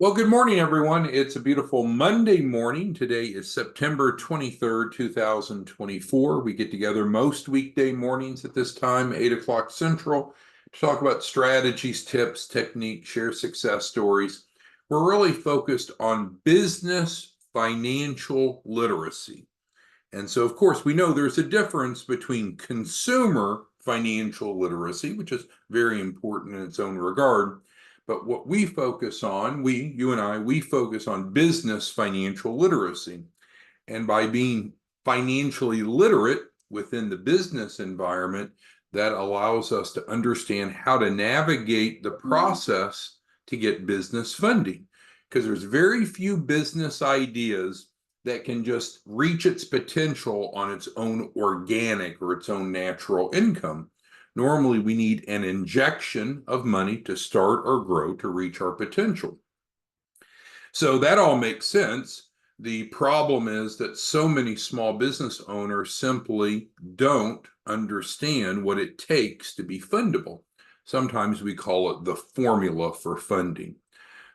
Well, good morning, everyone. It's a beautiful Monday morning. Today is September 23rd, 2024. We get together most weekday mornings at this time, 8 o'clock Central, to talk about strategies, tips, techniques, share success stories. We're really focused on business financial literacy. And so, of course, we know there's a difference between consumer financial literacy, which is very important in its own regard. But what we focus on, you and I, we focus on business financial literacy. And by being financially literate within the business environment, that allows us to understand how to navigate the process to get business funding. Because there's very few business ideas that can just reach its potential on its own organic or its own natural income. Normally, we need an injection of money to start or grow to reach our potential. So that all makes sense. The problem is that so many small business owners simply don't understand what it takes to be fundable. Sometimes we call it the formula for funding.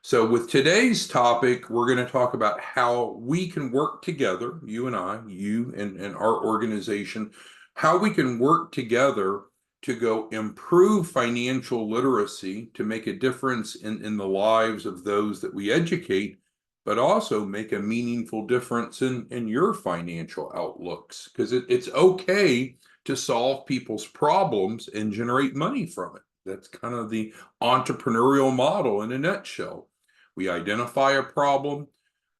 So with today's topic, we're going to talk about how we can work together, you and I, you and our organization, how we can work together to go improve financial literacy to make a difference in the lives of those that we educate, but also make a meaningful difference in your financial outlooks, because it's okay to solve people's problems and generate money from it. That's kind of the entrepreneurial model in a nutshell. We identify a problem,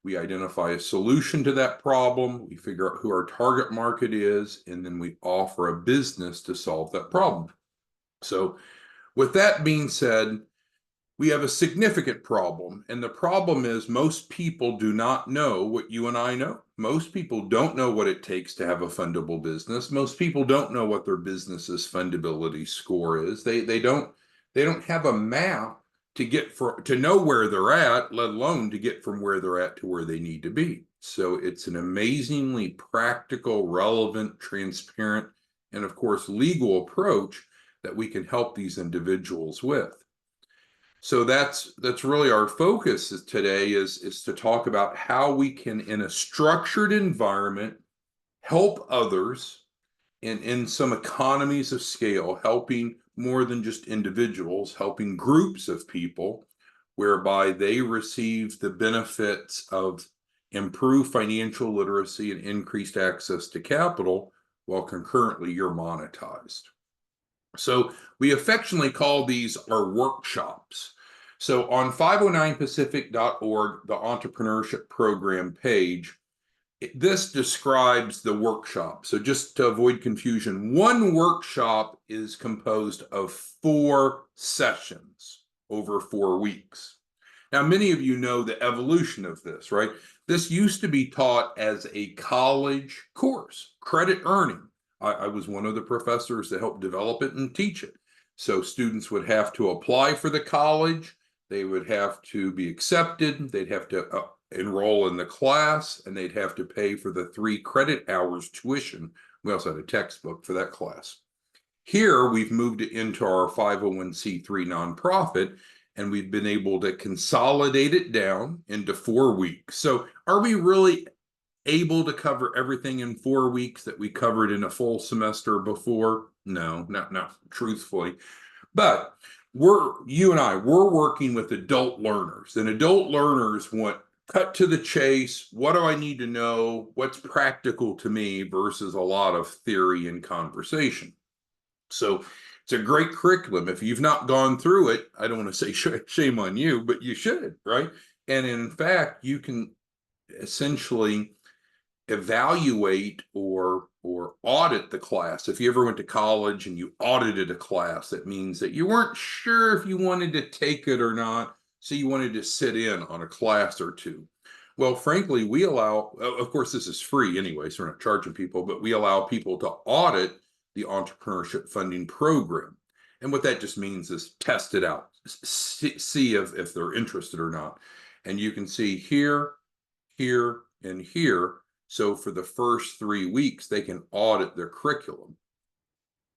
we identify a solution to that problem, we figure out who our target market is, and then we offer a business to solve that problem. So, with that being said, we have a significant problem, and the problem is most people do not know what you and I know. Most people don't know what it takes to have a fundable business. Most people don't know what their business's fundability score is. They don't have a map to know where they're at, let alone to get from where they're at to where they need to be. So it's an amazingly practical, relevant, transparent, and of course legal approach that we can help these individuals with. So that's really our focus today is to talk about how we can, in a structured environment, help others in some economies of scale, helping more than just individuals, helping groups of people, whereby they receive the benefits of improved financial literacy and increased access to capital while concurrently you're monetized. So we affectionately call these our workshops. So on 509pacific.org, the Entrepreneurship Program page, this describes the workshop. So just to avoid confusion, one workshop is composed of 4 sessions over 4 weeks. Now, many of you know the evolution of this, right? This used to be taught as a college course, credit earning. I was one of the professors that helped develop it and teach it. So students would have to apply for the college, they would have to be accepted, they'd have to enroll in the class, and they'd have to pay for the 3 credit hours tuition. We also had a textbook for that class. Here, we've moved it into our 501c3 nonprofit, and we've been able to consolidate it down into 4 weeks. So are we really able to cover everything in 4 weeks that we covered in a full semester before? No, not truthfully. But you and I, we're working with adult learners, and adult learners want cut to the chase. What do I need to know? What's practical to me versus a lot of theory and conversation. So it's a great curriculum. If you've not gone through it, I don't want to say shame on you, but you should, right? And in fact, you can essentially evaluate or audit the class. If you ever went to college and you audited a class, that means that you weren't sure if you wanted to take it or not, so you wanted to sit in on a class or two. Well, frankly, we allow, of course, this is free anyway, so we're not charging people, but we allow people to audit the Entrepreneurship Funding Program. And what that just means is test it out, see if they're interested or not. And you can see here, here, and here. So for the first 3 weeks, they can audit their curriculum.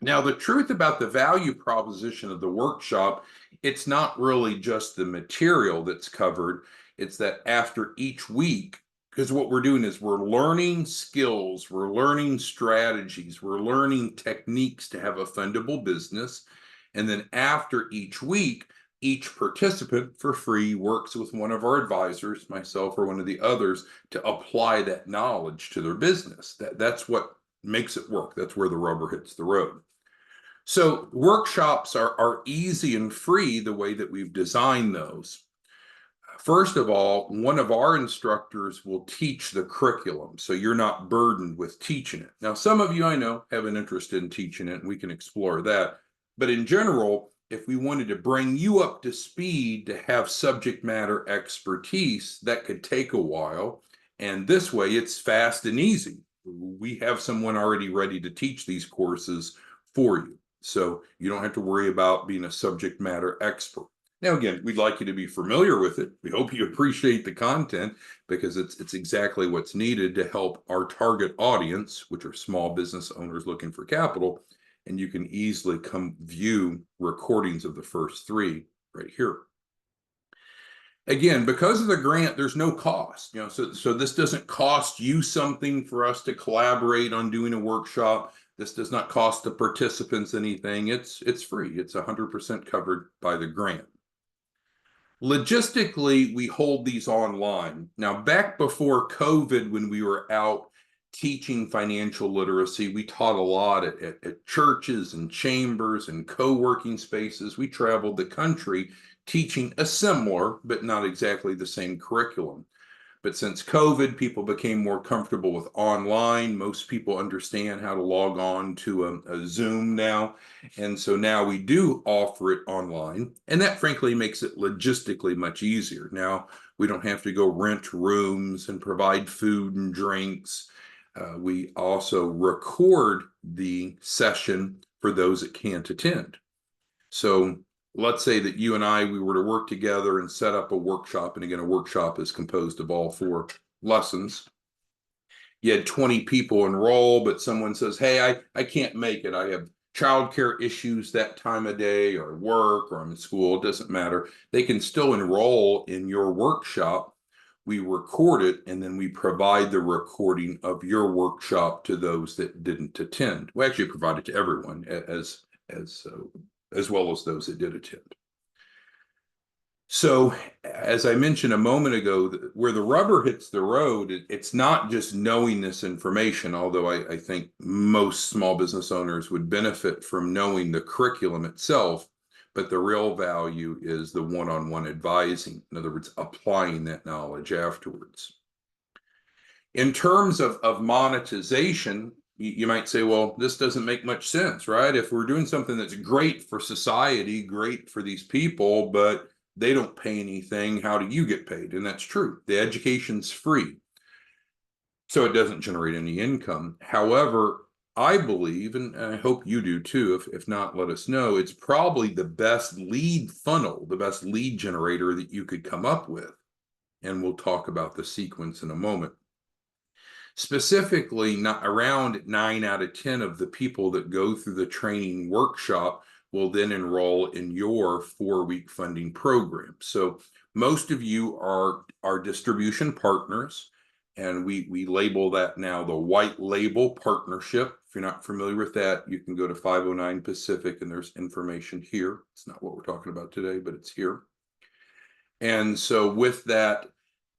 Now, the truth about the value proposition of the workshop, it's not really just the material that's covered. It's that after each week, because what we're doing is we're learning skills, we're learning strategies, we're learning techniques to have a fundable business. And then after each week, each participant for free works with one of our advisors, myself or one of the others, to apply that knowledge to their business. That's what makes it work. That's where the rubber hits the road. So workshops are easy and free the way that we've designed those. First of all, one of our instructors will teach the curriculum, so you're not burdened with teaching it. Now, some of you I know have an interest in teaching it, and we can explore that. But in general, if we wanted to bring you up to speed to have subject matter expertise, that could take a while. And this way, it's fast and easy. We have someone already ready to teach these courses for you. So you don't have to worry about being a subject matter expert. Now, again, we'd like you to be familiar with it. We hope you appreciate the content because it's exactly what's needed to help our target audience, which are small business owners looking for capital. And you can easily come view recordings of the first three right here. Again, because of the grant, there's no cost. So this doesn't cost you something for us to collaborate on doing a workshop. This does not cost the participants anything. It's free. It's 100% covered by the grant. Logistically, we hold these online. Now, back before COVID, when we were out teaching financial literacy, we taught a lot at churches and chambers and co-working spaces. We traveled the country teaching a similar, but not exactly the same curriculum. But since COVID, people became more comfortable with online. Most people understand how to log on to a Zoom now. And so now we do offer it online. And that frankly makes it logistically much easier. Now we don't have to go rent rooms and provide food and drinks. We also record the session for those that can't attend. So let's say that you and I, we were to work together and set up a workshop. And again, a workshop is composed of all 4 lessons. You had 20 people enroll, but someone says, hey, I can't make it. I have childcare issues that time of day, or work, or I'm in school. It doesn't matter. They can still enroll in your workshop. We record it, and then we provide the recording of your workshop to those that didn't attend. We actually provide it to everyone as well as those that did attend. So, as I mentioned a moment ago, where the rubber hits the road, it's not just knowing this information, although I think most small business owners would benefit from knowing the curriculum itself, but the real value is the one-on-one advising. In other words, applying that knowledge afterwards. In terms of monetization, you might say, well, this doesn't make much sense, right? If we're doing something that's great for society, great for these people, but they don't pay anything, how do you get paid? And that's true. The education's free, so it doesn't generate any income. However, I believe, and I hope you do too, if not, let us know, it's probably the best lead funnel, the best lead generator that you could come up with. And we'll talk about the sequence in a moment. Specifically, not around 9 out of 10 of the people that go through the training workshop will then enroll in your 4-week funding program. So most of you are distribution partners, and we label that now the white label partnership. If you're not familiar with that, you can go to 509 Pacific, and there's information here. It's not what we're talking about today, but it's here. And so with that,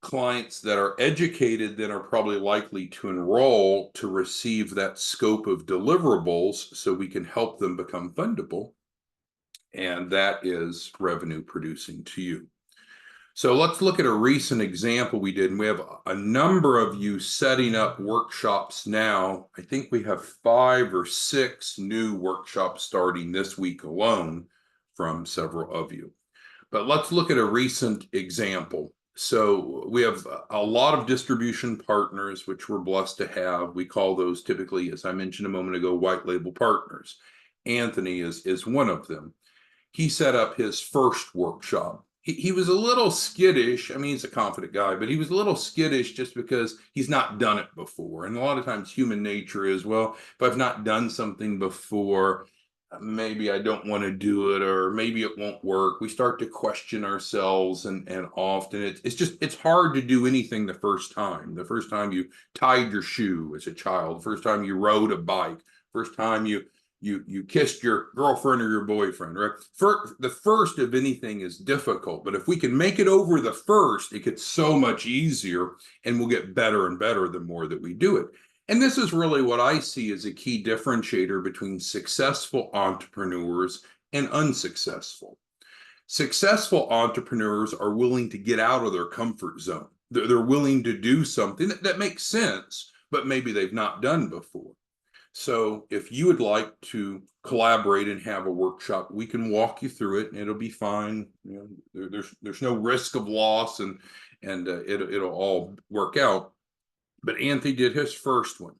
clients that are educated then are probably likely to enroll to receive that scope of deliverables so we can help them become fundable. And that is revenue producing to you. So let's look at a recent example we did. And we have a number of you setting up workshops now. I think we have 5 or 6 new workshops starting this week alone from several of you. But let's look at a recent example. So we have a lot of distribution partners, which we're blessed to have. We call those typically, as I mentioned a moment ago, white label partners. Anthony is one of them. He set up his first workshop. he was a little skittish. I mean, he's a confident guy, but he was a little skittish just because he's not done it before. And a lot of times human nature is, well, if I've not done something before, maybe I don't want to do it, or maybe it won't work. We start to question ourselves, and often it's hard to do anything the first time. The first time you tied your shoe as a child, the first time you rode a bike, first time you kissed your girlfriend or your boyfriend, right? The first of anything is difficult, but if we can make it over the first, it gets so much easier, and we'll get better and better the more that we do it. And this is really what I see as a key differentiator between successful entrepreneurs and unsuccessful. Successful entrepreneurs are willing to get out of their comfort zone. They're willing to do something that makes sense, but maybe they've not done before. So if you would like to collaborate and have a workshop, we can walk you through it, and it'll be fine. You know, there's no risk of loss, and it'll all work out. But Anthony did his first one.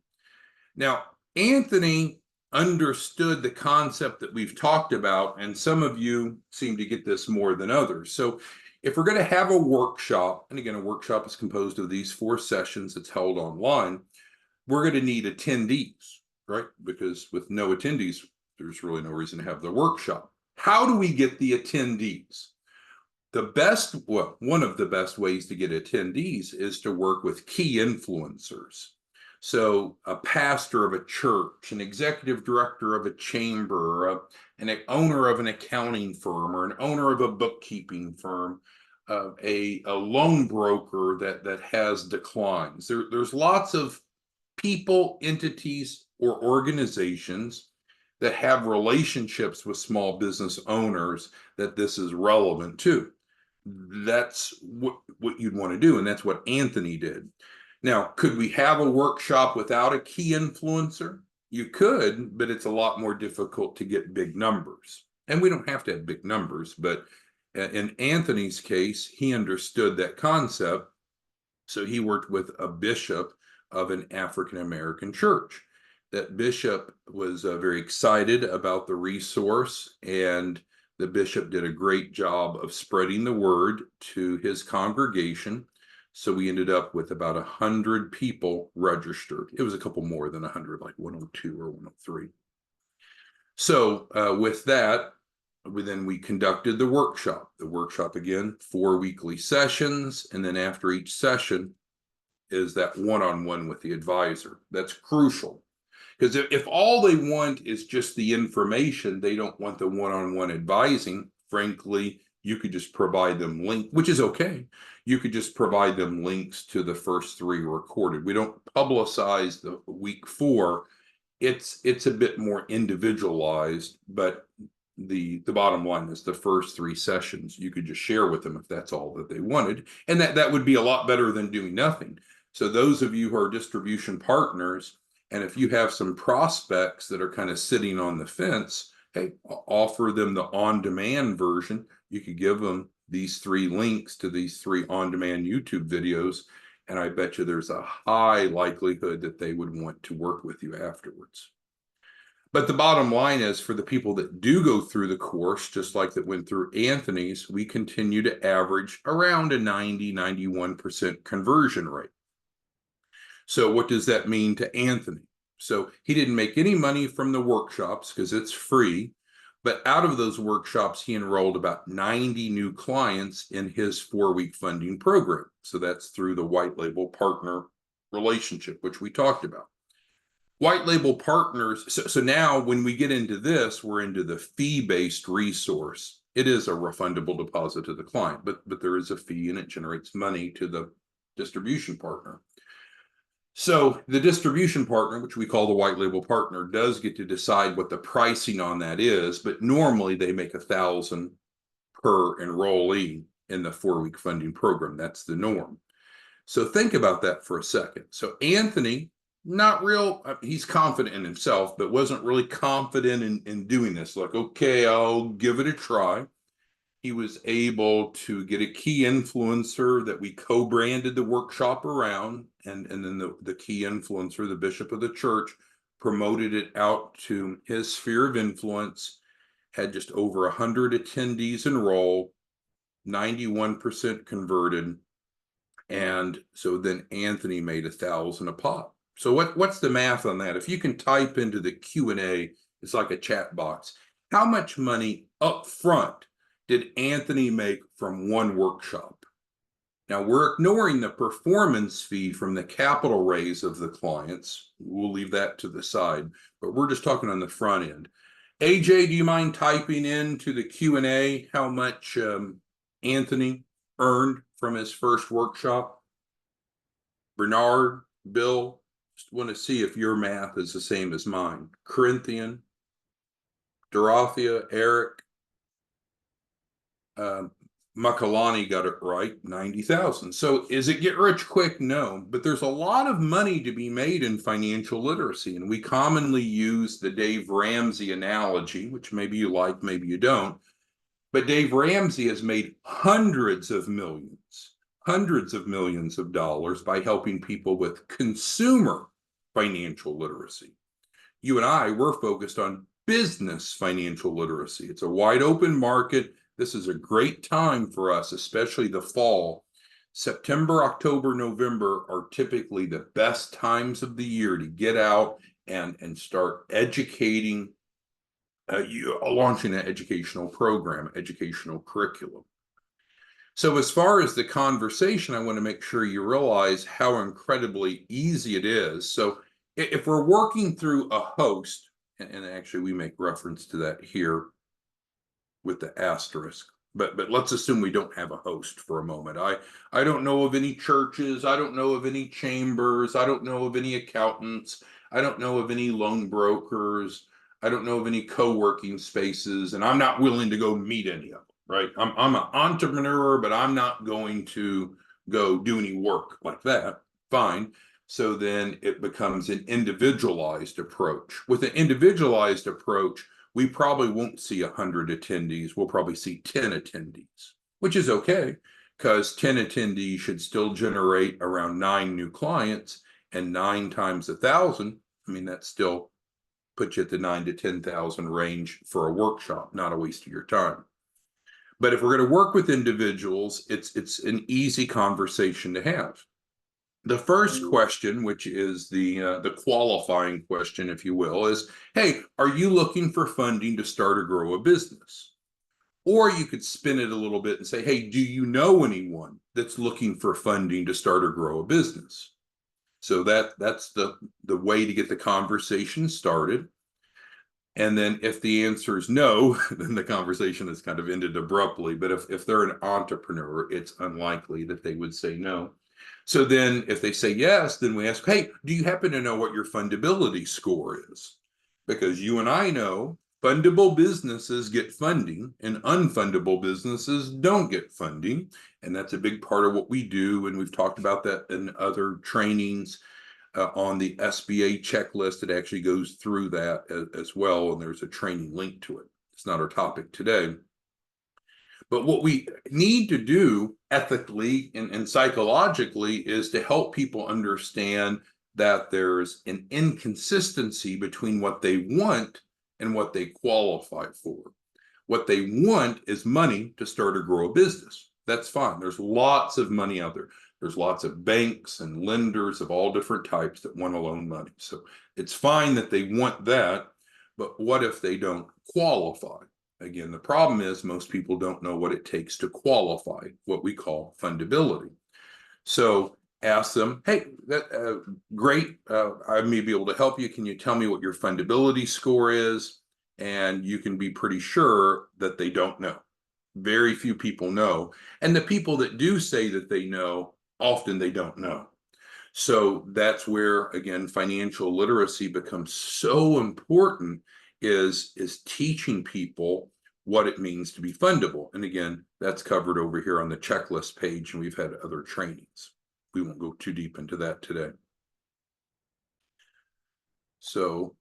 Now, Anthony understood the concept that we've talked about, and some of you seem to get this more than others. So if we're going to have a workshop, and again, a workshop is composed of these 4 sessions that's held online, we're going to need attendees, right? Because with no attendees, there's really no reason to have the workshop. How do we get the attendees? One of the best ways to get attendees is to work with key influencers. So a pastor of a church, an executive director of a chamber, an owner of an accounting firm, or an owner of a bookkeeping firm, a loan broker that has declines. There's lots of people, entities, or organizations that have relationships with small business owners that this is relevant to. That's what you'd want to do, and that's what Anthony did. Now, could we have a workshop without a key influencer? You could, but it's a lot more difficult to get big numbers. And we don't have to have big numbers, but in Anthony's case, he understood that concept. So he worked with a bishop of an African American church. That bishop was very excited about the resource, and the bishop did a great job of spreading the word to his congregation. So we ended up with about 100 people registered. It was a couple more than 100, like 102 or 103. So with that, we conducted the workshop. The workshop, again, 4 weekly sessions, and then after each session is that one-on-one with the advisor. That's crucial. Because if all they want is just the information, they don't want the one-on-one advising. Frankly, you could just provide them links, which is okay. You could just provide them links to the first 3 recorded. We don't publicize the week 4. It's a bit more individualized, but the bottom line is the first 3 sessions you could just share with them if that's all that they wanted, and that would be a lot better than doing nothing. So those of you who are distribution partners, and if you have some prospects that are kind of sitting on the fence, hey, offer them the on-demand version. You could give them these 3 links to these 3 on-demand YouTube videos, and I bet you there's a high likelihood that they would want to work with you afterwards. But the bottom line is, for the people that do go through the course, just like that went through Anthony's, we continue to average around a 90-91% conversion rate. So what does that mean to Anthony? So he didn't make any money from the workshops because it's free, but out of those workshops, he enrolled about 90 new clients in his 4-week funding program. So that's through the white label partner relationship, which we talked about. White label partners, so now when we get into this, we're into the fee-based resource. It is a refundable deposit to the client, but there is a fee, and it generates money to the distribution partner. So the distribution partner, which we call the white label partner, does get to decide what the pricing on that is, but normally they make $1,000 per enrollee in the 4-week funding program. That's the norm. So think about that for a second. So Anthony, he's confident in himself, but wasn't really confident in doing this. Like, okay, I'll give it a try. He was able to get a key influencer that we co-branded the workshop around, and then the key influencer, the bishop of the church, promoted it out to his sphere of influence, had just over 100 attendees enroll, 91% converted. And so then Anthony made $1,000 a pop. So what's the math on that? If you can type into the Q&A, it's like a chat box. How much money up front did Anthony make from one workshop? Now we're ignoring the performance fee from the capital raise of the clients. We'll leave that to the side, but we're just talking on the front end. AJ, do you mind typing into the Q&A how much Anthony earned from his first workshop? Bernard, Bill, just want to see if your math is the same as mine. Corinthian, Dorothea, Eric, Makalani got it right, 90,000. So is it get rich quick? No, but there's a lot of money to be made in financial literacy. And we commonly use the Dave Ramsey analogy, which maybe you like, maybe you don't. But Dave Ramsey has made hundreds of millions of dollars by helping people with consumer financial literacy. You and I, we're focused on business financial literacy. It's a wide open market. This is a great time for us, especially the fall. September, October, November are typically the best times of the year to get out and start educating, launching an educational program, educational curriculum. So as far as the conversation, I want to make sure you realize how incredibly easy it is. So if we're working through a host, and actually we make reference to that here with the asterisk, but let's assume we don't have a host for a moment. I don't know of any churches, I don't know of any chambers, I don't know of any accountants, I don't know of any loan brokers, I don't know of any co-working spaces, and I'm not willing to go meet any of them. Right? I'm an entrepreneur, but I'm not going to go do any work like that. Fine. So then it becomes an individualized approach. With an individualized approach, we probably won't see 100 attendees. We'll probably see 10 attendees, which is okay, because 10 attendees should still generate around 9 new clients, and 9 times 1,000. I mean, that still puts you at the 9 to 10,000 range for a workshop, not a waste of your time. But if we're going to work with individuals, it's an easy conversation to have. The first question, which is the qualifying question, if you will, is, hey, are you looking for funding to start or grow a business? Or you could spin it a little bit and say, hey, do you know anyone that's looking for funding to start or grow a business? So that's the way to get the conversation started. And then if the answer is no, then the conversation is kind of ended abruptly. But if they're an entrepreneur, it's unlikely that they would say no. So then if they say yes, then we ask, hey, do you happen to know what your fundability score is? Because you and I know fundable businesses get funding and unfundable businesses don't get funding. And that's a big part of what we do. And we've talked about that in other trainings. On the SBA checklist, it actually goes through that as well, and there's a training link to it. It's not our topic today. But what we need to do ethically and psychologically is to help people understand that there's an inconsistency between what they want and what they qualify for. What they want is money to start or grow a business. That's fine. There's lots of money out there. There's lots of banks and lenders of all different types that want to loan money. So it's fine that they want that, but what if they don't qualify? Again, the problem is most people don't know what it takes to qualify, what we call fundability. So ask them, hey, great, I may be able to help you. Can you tell me what your fundability score is? And you can be pretty sure that they don't know. Very few people know. And the people that do say that they know, often they don't know. So that's where, again, financial literacy becomes so important, is teaching people what it means to be fundable. And again, that's covered over here on the checklist page, and we've had other trainings. We won't go too deep into that today. So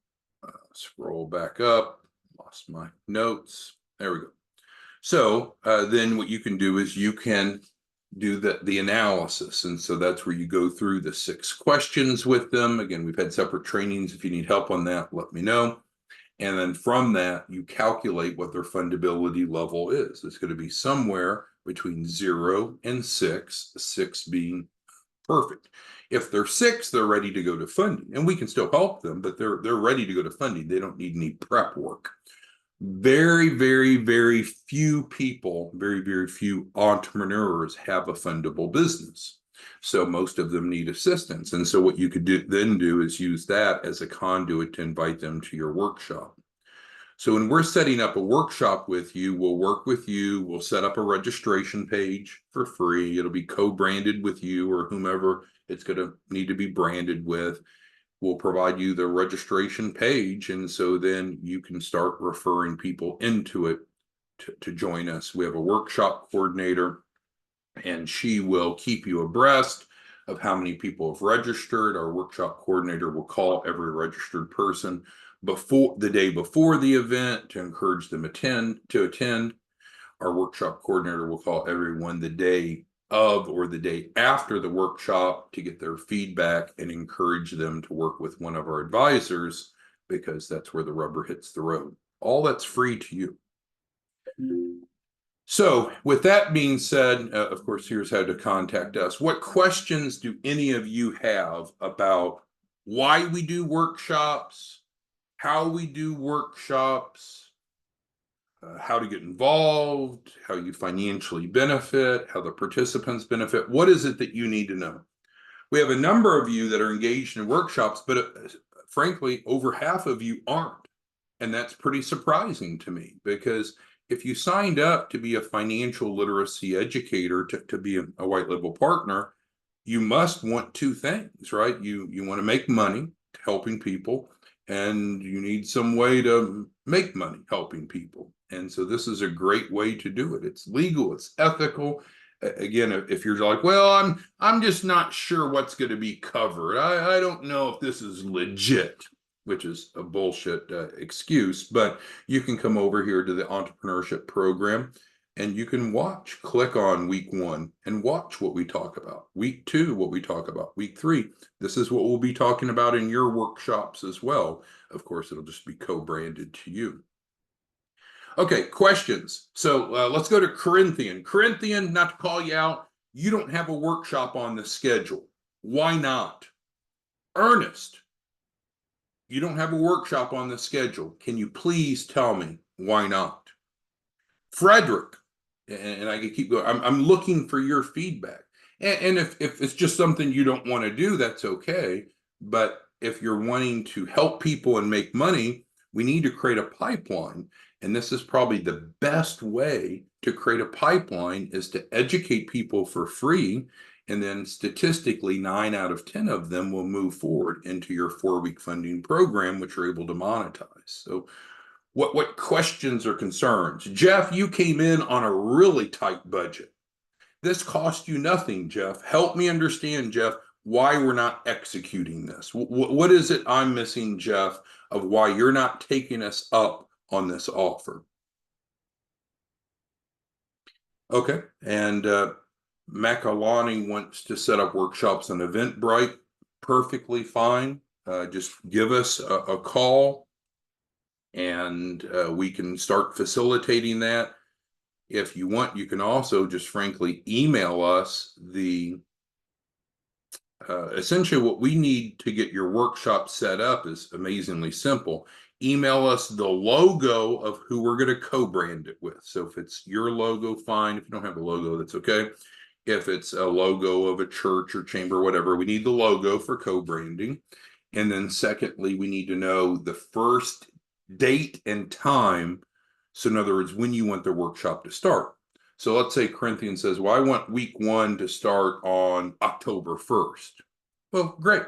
scroll back up, lost my notes. There we go. So then what you can do is you can do the analysis. And so that's where you go through the 6 questions with them. Again, we've had separate trainings. If you need help on that, let me know. And then from that, you calculate what their fundability level is. It's going to be somewhere between 0 and 6, 6 being perfect. If they're 6, they're ready to go to funding, and we can still help them, but they're ready to go to funding. They don't need any prep work. Very, very, very few people, very, very few entrepreneurs have a fundable business. So most of them need assistance. And so what you could do is use that as a conduit to invite them to your workshop. So when we're setting up a workshop with you, we'll work with you. We'll set up a registration page for free. It'll be co-branded with you or whomever it's going to need to be branded with. We'll provide you the registration page. And so then you can start referring people into it to join us. We have a workshop coordinator, and she will keep you abreast of how many people have registered. Our workshop coordinator will call every registered person before the day before the event to encourage them to attend. Our workshop coordinator will call everyone the day of or the day after the workshop to get their feedback and encourage them to work with one of our advisors, because that's where the rubber hits the road. All that's free to you. So with that being said, of course, here's how to contact us. What questions do any of you have about why we do workshops, how we do workshops, how to get involved, how you financially benefit, how the participants benefit? What is it that you need to know? We have a number of you that are engaged in workshops, but frankly, over half of you aren't. And that's pretty surprising to me, because if you signed up to be a financial literacy educator, to be a white label partner, you must want two things, right? You want to make money helping people, and you need some way to make money helping people. And so this is a great way to do it. It's legal, it's ethical. Again, if you're like, well, I'm just not sure what's going to be covered. I don't know if this is legit, which is a bullshit excuse, but you can come over here to the Entrepreneurship Program and you can click on week 1 and watch what we talk about. Week 2, what we talk about. Week 3, this is what we'll be talking about in your workshops as well. Of course, it'll just be co-branded to you. Okay, questions. So let's go to Corinthian. Corinthian, not to call you out, you don't have a workshop on the schedule. Why not? Ernest, you don't have a workshop on the schedule. Can you please tell me why not? Frederick, and I can keep going. I'm looking for your feedback. And if it's just something you don't want to do, that's okay. But if you're wanting to help people and make money, we need to create a pipeline. And this is probably the best way to create a pipeline, is to educate people for free. And then statistically, 9 out of 10 of them will move forward into your 4-week funding program, which you're able to monetize. So what questions or concerns? Jeff, you came in on a really tight budget. This cost you nothing, Jeff. Help me understand, Jeff, why we're not executing this. What is it I'm missing, Jeff, of why you're not taking us up on this offer? Okay, and Makalani wants to set up workshops on Eventbrite. Perfectly fine. Just give us a call, and we can start facilitating that. If you want, you can also just frankly email us essentially what we need to get your workshop set up is amazingly simple. Email us the logo of who we're going to co-brand it with. So if it's your logo, fine. If you don't have a logo, that's okay. If it's a logo of a church or chamber, whatever, we need the logo for co-branding. And then secondly, we need to know the first date and time. So in other words, when you want the workshop to start. So let's say Corinthian says, well, I want week 1 to start on October 1st. Well, great.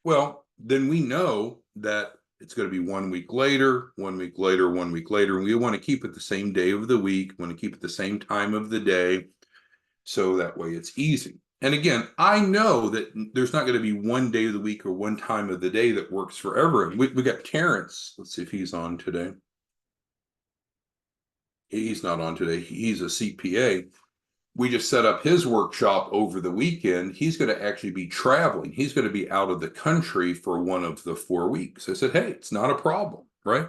Well, then we know that it's going to be 1 week later, 1 week later, 1 week later. And we want to keep it the same day of the week. We want to keep it the same time of the day. So that way it's easy. And again, I know that there's not going to be one day of the week or one time of the day that works for everyone. We got Terrence. Let's see if he's on today. He's not on today. He's a CPA. We just set up his workshop over the weekend. He's going to actually be traveling. He's going to be out of the country for one of the 4 weeks. I said, hey, it's not a problem, right?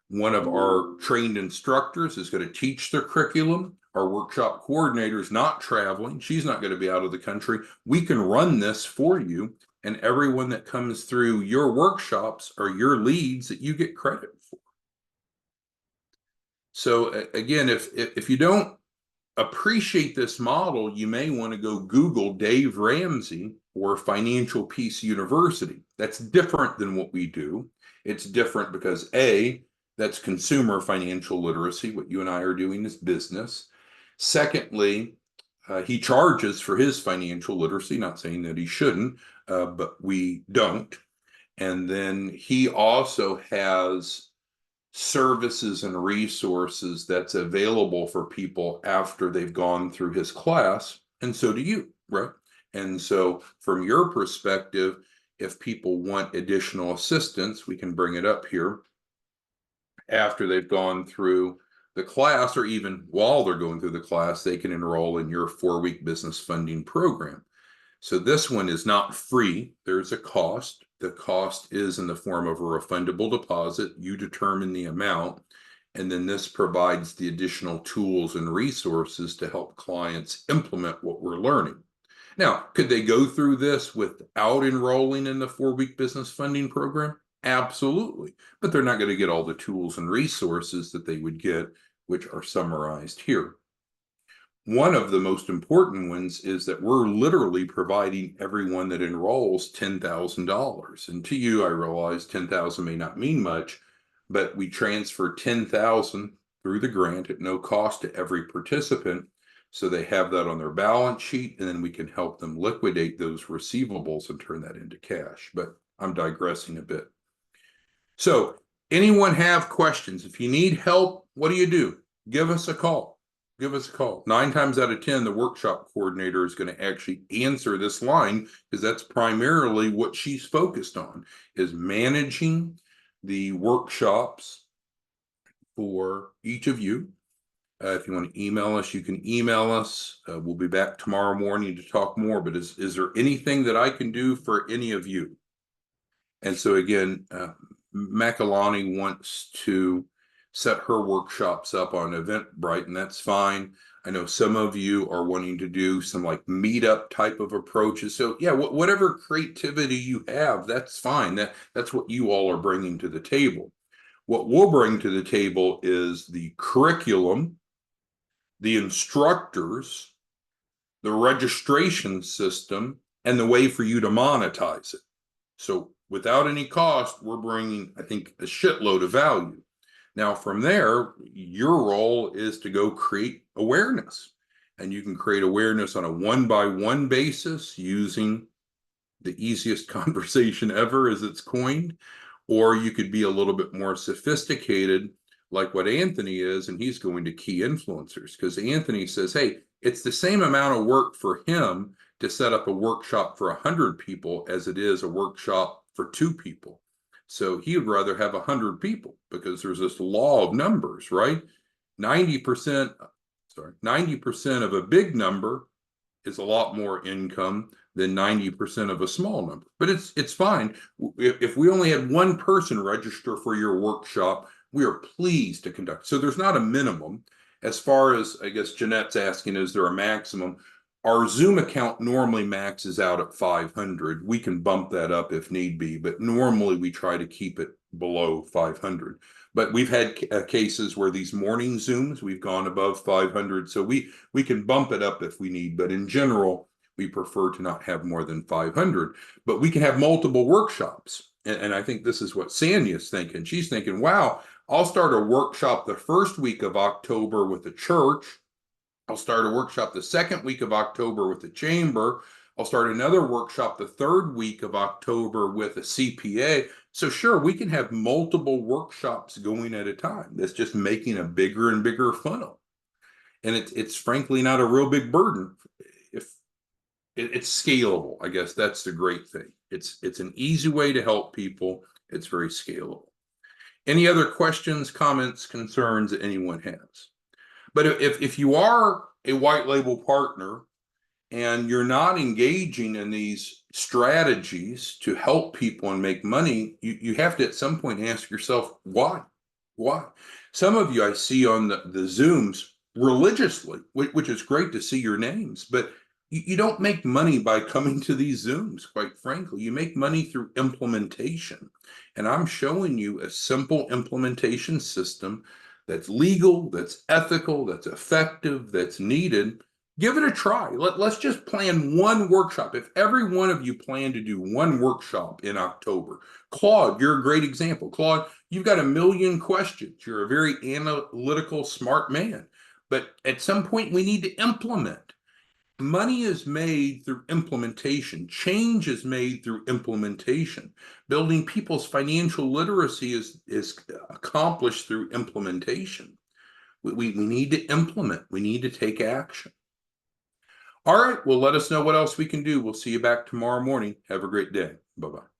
One of our trained instructors is going to teach the curriculum. Our workshop coordinator is not traveling. She's not going to be out of the country. We can run this for you, and everyone that comes through your workshops are your leads that you get credit for. So again, if you don't appreciate this model, you may want to go Google Dave Ramsey or Financial Peace University. That's different than what we do. It's different because A, that's consumer financial literacy. What you and I are doing is business. Secondly, he charges for his financial literacy, not saying that he shouldn't, but we don't. And then he also has services and resources that's available for people after they've gone through his class, and so do you, right? And so from your perspective, if people want additional assistance, we can bring it up here after they've gone through the class, or even while they're going through the class, they can enroll in your 4-week business funding program. So this one is not free. There's a cost. The cost is in the form of a refundable deposit. You determine the amount, and then this provides the additional tools and resources to help clients implement what we're learning. Now, could they go through this without enrolling in the 4-week business funding program? Absolutely. But they're not going to get all the tools and resources that they would get, which are summarized here. One of the most important ones is that we're literally providing everyone that enrolls $10,000. And to you, I realize 10,000 may not mean much, but we transfer 10,000 through the grant at no cost to every participant. So they have that on their balance sheet, and then we can help them liquidate those receivables and turn that into cash. But I'm digressing a bit. So anyone have questions? If you need help, what do? Give us a call. Give us a call. 9 times out of 10, the workshop coordinator is going to actually answer this line, because that's primarily what she's focused on, is managing the workshops for each of you. If you want to email us, you can email us. We'll be back tomorrow morning to talk more, but is there anything that I can do for any of you? And so again, Makalani wants to set her workshops up on Eventbrite, and that's fine. I know some of you are wanting to do some like meetup type of approaches. So yeah, whatever creativity you have, that's fine. That's what you all are bringing to the table. What we'll bring to the table is the curriculum, the instructors, the registration system, and the way for you to monetize it. So without any cost, we're bringing, I think, a shitload of value. Now, from there, your role is to go create awareness. And you can create awareness on a one-by-one basis using the easiest conversation ever, as it's coined. Or you could be a little bit more sophisticated, like what Anthony is, and he's going to key influencers. Because Anthony says, hey, it's the same amount of work for him to set up a workshop for 100 people as it is a workshop for 2 people. So he would rather have 100 people, because there's this law of numbers, right? 90% of a big number is a lot more income than 90% of a small number. But it's fine. If we only had 1 person register for your workshop, we are pleased to conduct. So there's not a minimum. As far as, I guess Jeanette's asking, is there a maximum? Our Zoom account normally maxes out at 500. We can bump that up if need be, but normally we try to keep it below 500. But we've had cases where these morning Zooms, we've gone above 500. So we can bump it up if we need, but in general, we prefer to not have more than 500. But we can have multiple workshops. And I think this is what Sanya's thinking. She's thinking, wow, I'll start a workshop the first week of October with the church. I'll start a workshop the second week of October with the chamber. I'll start another workshop the third week of October with a CPA. So sure, we can have multiple workshops going at a time. That's just making a bigger and bigger funnel. And it's frankly not a real big burden. If it's scalable, I guess that's the great thing. It's an easy way to help people. It's very scalable. Any other questions, comments, concerns that anyone has? But if you are a white label partner and you're not engaging in these strategies to help people and make money, you have to at some point ask yourself, why? Why? Some of you I see on the Zooms, religiously, which is great to see your names, but you don't make money by coming to these Zooms, quite frankly. You make money through implementation. And I'm showing you a simple implementation system that's legal, that's ethical, that's effective, that's needed. Give it a try. Let's just plan one workshop. If every one of you plan to do one workshop in October, Claude, you're a great example. Claude, you've got a million questions. You're a very analytical, smart man. But at some point, we need to implement. Money is made through implementation. Change is made through implementation. Building people's financial literacy is accomplished through implementation. We need to implement. We need to take action. All right, well, let us know what else we can do. We'll see you back tomorrow morning. Have a great day. Bye-bye.